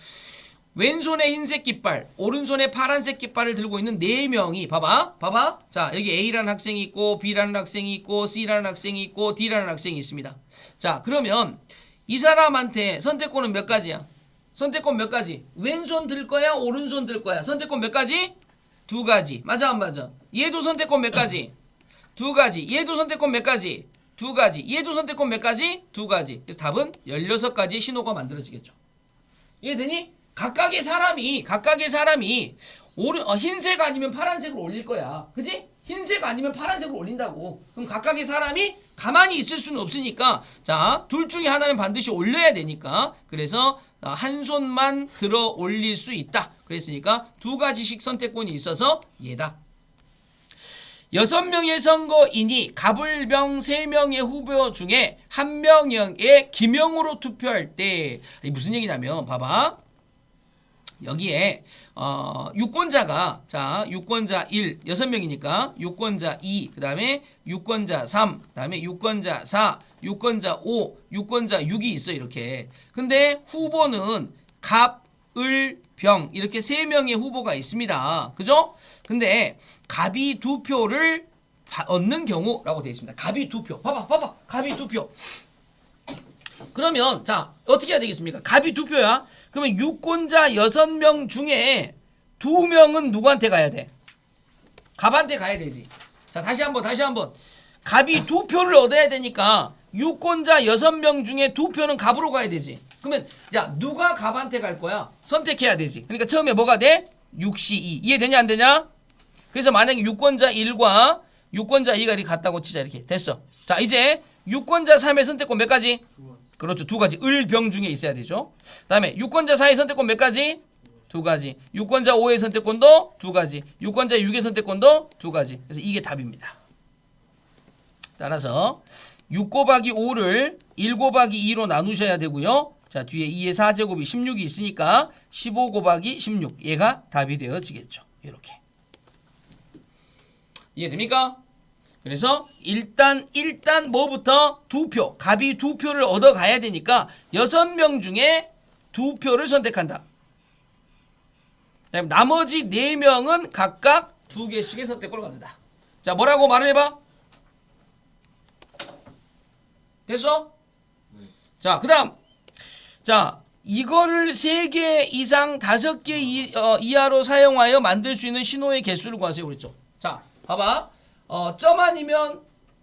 왼손에 흰색 깃발, 오른손에 파란색 깃발을 들고 있는 4명이 봐봐. 자, 여기 A라는 학생이 있고 B라는 학생이 있고 C라는 학생이 있고 D라는 학생이 있습니다. 자, 그러면 이 사람한테 선택권은 몇 가지야? 선택권 몇 가지? 왼손 들 거야? 오른손 들 거야? 선택권 몇 가지? 2가지. 맞아 안 맞아? 얘도 선택권 몇 가지? 2가지. 얘도 선택권 몇 가지? 2가지. 얘도 선택권 몇 가지? 2가지. 그래서 답은 16가지의 신호가 만들어지겠죠. 이해되니? 각각의 사람이 흰색 아니면 파란색을 올릴 거야. 그지? 흰색 아니면 파란색을 올린다고. 그럼 각각의 사람이 가만히 있을 수는 없으니까 자, 둘 중에 하나는 반드시 올려야 되니까 그래서 한 손만 들어 올릴 수 있다. 그랬으니까 2가지씩 선택권이 있어서 얘다. 6명의 선거인이 갑을병 3명의 후보 중에 1명의 기명으로 투표할 때 이게 무슨 얘기냐면 봐봐. 여기에 유권자가 자 유권자 1 6명이니까 유권자 2 그 다음에 유권자 3 그 다음에 유권자 4 유권자 5 유권자 6이 있어 이렇게. 근데 후보는 갑, 을, 병 이렇게 3명의 후보가 있습니다. 그죠? 근데 갑이 2표를 얻는 경우라고 되어 있습니다. 갑이 2표. 봐봐. 갑이 2표. 그러면 자 어떻게 해야 되겠습니까? 갑이 2표야. 그러면 유권자 6명 중에 2명은 누구한테 가야 돼? 갑한테 가야 되지. 자 다시 한번 갑이 2표를 얻어야 되니까 유권자 6명 중에 2표는 갑으로 가야 되지. 그러면 야 누가 갑한테 갈 거야? 선택해야 되지. 그러니까 처음에 뭐가 돼? 6C2 이해되냐 안 되냐? 그래서 만약에 유권자 1과 유권자 2가 이렇게 같다고 치자. 이렇게 됐어. 자 이제 유권자 3의 선택권 몇 가지? 그렇죠. 2가지. 을, 병 중에 있어야 되죠. 그 다음에 유권자 4의 선택권 몇 가지? 2가지. 유권자 5의 선택권도 2가지. 유권자 6의 선택권도 2가지. 그래서 이게 답입니다. 따라서 6 곱하기 5를 1 곱하기 2로 나누셔야 되고요. 자 뒤에 2의 4제곱이 16이 있으니까 15 곱하기 16 얘가 답이 되어지겠죠. 이렇게. 이해됩니까? 그래서 일단 뭐부터 2표 갑이 2표를 얻어가야 되니까 6명 중에 2표를 선택한다. 그다음에 나머지 4명은 각각 2개씩의 선택권을 갖는다. 자 뭐라고 말을 해봐. 됐어? 네. 자 그다음 자 이거를 3개 이상 5개 이하로 사용하여 만들 수 있는 신호의 개수를 구하세요 그랬죠. 자 봐봐. 점 아니면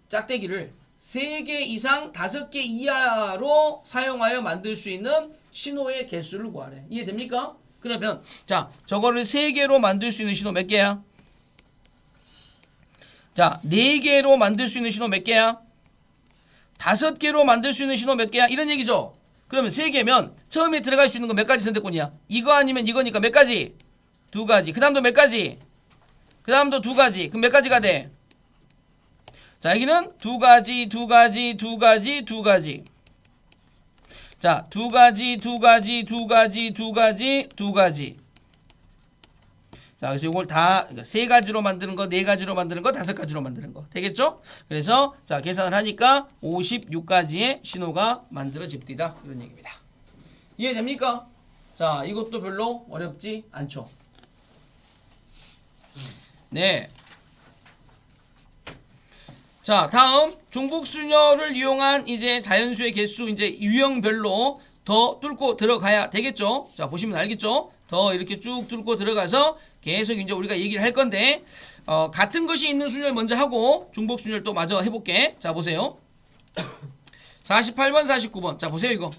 짝대기를 3개 이상 5개 이하로 사용하여 만들 수 있는 신호의 개수를 구하래. 이해됩니까? 그러면 자 저거를 3개로 만들 수 있는 신호 몇 개야? 자 4개로 만들 수 있는 신호 몇 개야? 5개로 만들 수 있는 신호 몇 개야? 이런 얘기죠. 그러면 3개면 처음에 들어갈 수 있는 거 몇 가지 선택권이야? 이거 아니면 이거니까 몇 가지? 2가지. 그 다음도 몇 가지? 그 다음도 두 가지. 그럼 몇 가지가 돼? 자, 여기는 두 가지, 두 가지, 두 가지, 두 가지. 자, 두 가지, 두 가지, 두 가지, 두 가지, 두 가지. 자, 그래서 이걸 다 세 가지로 만드는 거, 네 가지로 만드는 거, 다섯 가지로 만드는 거. 되겠죠? 그래서 자, 계산을 하니까 56가지의 신호가 만들어집니다. 이런 얘기입니다. 이해됩니까? 자, 이것도 별로 어렵지 않죠. 네. 자, 다음 중복순열을 이용한 이제 자연수의 개수 이제 유형별로 더 뚫고 들어가야 되겠죠. 자, 보시면 알겠죠? 더 이렇게 쭉 뚫고 들어가서 계속 이제 우리가 얘기를 할 건데 같은 것이 있는 순열 먼저 하고 중복순열 또 마저 해볼게. 자, 보세요. 48번, 49번. 자, 보세요 이거.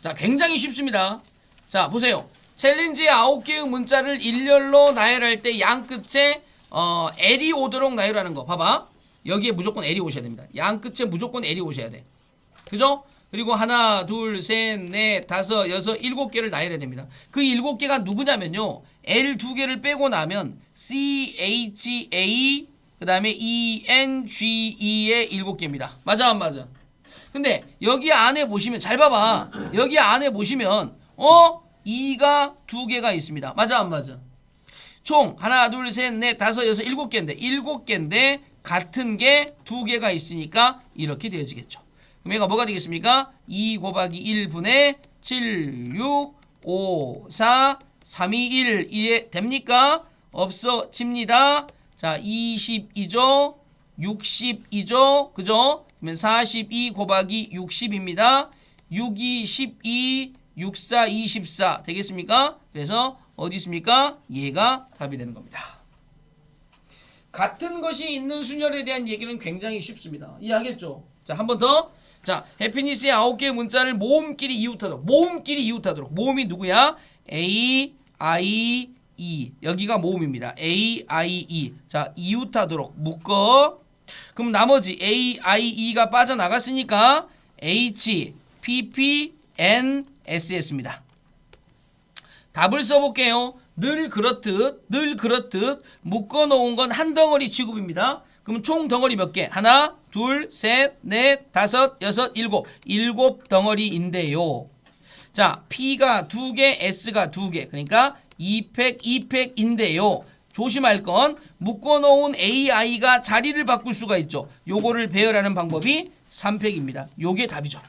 자, 굉장히 쉽습니다. 자, 보세요. 챌린지의 9개의 문자를 일렬로 나열할 때 양 끝에 L이 오도록 나열하는 거. 봐봐. 여기에 무조건 L이 오셔야 됩니다. 양 끝에 무조건 L이 오셔야 돼. 그죠? 그리고 하나, 둘, 셋, 넷, 다섯, 여섯, 7개를 나열해야 됩니다. 그 7개가 누구냐면요. L 2개를 빼고 나면 C, H, A, 그 다음에 E, N, G, E의 7개입니다. 맞아, 안 맞아? 근데 여기 안에 보시면, 잘 봐봐. 여기 안에 보시면, E가 2개가 있습니다. 맞아, 안 맞아? 총 하나, 둘, 셋, 넷, 다섯, 여섯, 7개인데 7개인데 같은 게 2개가 있으니까 이렇게 되어지겠죠. 그럼 얘가 뭐가 되겠습니까? 2 곱하기 1분의 7, 6, 5, 4, 3, 2, 1 이해 됩니까? 없어집니다. 자, 22죠. 62죠. 그죠? 그러면 42 곱하기 60입니다. 6, 2, 12, 6, 4, 24 되겠습니까? 그래서 어디 있습니까? 얘가 답이 되는 겁니다. 같은 것이 있는 순열에 대한 얘기는 굉장히 쉽습니다. 이해하겠죠? 자, 한 번 더. 자, 해피니스의 9개의 문자를 모음끼리 이웃하도록. 모음끼리 이웃하도록. 모음이 누구야? A, I, E. 여기가 모음입니다. A, I, E. 자, 이웃하도록 묶어. 그럼 나머지 A, I, E가 빠져나갔으니까 H, P, P, N, S였습니다. 답을 써볼게요. 늘 그렇듯 묶어놓은 건 한 덩어리 취급입니다. 그럼 총 덩어리 몇 개? 하나, 둘, 셋, 넷, 다섯, 여섯, 7 덩어리인데요. 자, P가 2개, S가 2개. 그러니까 2팩인데요. 조심할 건 묶어놓은 AI가 자리를 바꿀 수가 있죠. 요거를 배열하는 방법이 3팩입니다. 요게 답이죠.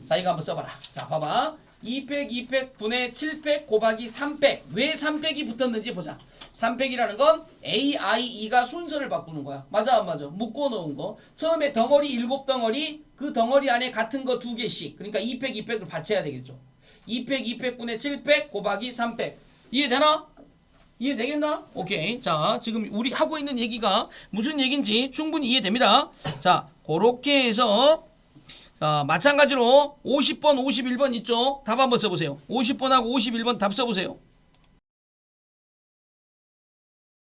자, 이거 한번 써봐라. 자, 봐봐. 2팩 분의 7팩 곱하기 3팩. 왜 3팩이 붙었는지 보자. 3팩이라는 건 A, I, E가 순서를 바꾸는 거야. 맞아, 안 맞아? 묶어놓은 거. 처음에 덩어리 7덩어리, 그 덩어리 안에 같은 거 2개씩. 그러니까 2팩을 받쳐야 되겠죠. 2팩 분의 7팩 곱하기 3팩. 이해되나? 이해되겠나? 오케이. 자, 지금 우리 하고 있는 얘기가 무슨 얘기인지 충분히 이해됩니다. 자, 그렇게 해서 자, 마찬가지로 50번, 51번 있죠? 답 한번 써보세요. 50번하고 51번 답 써보세요.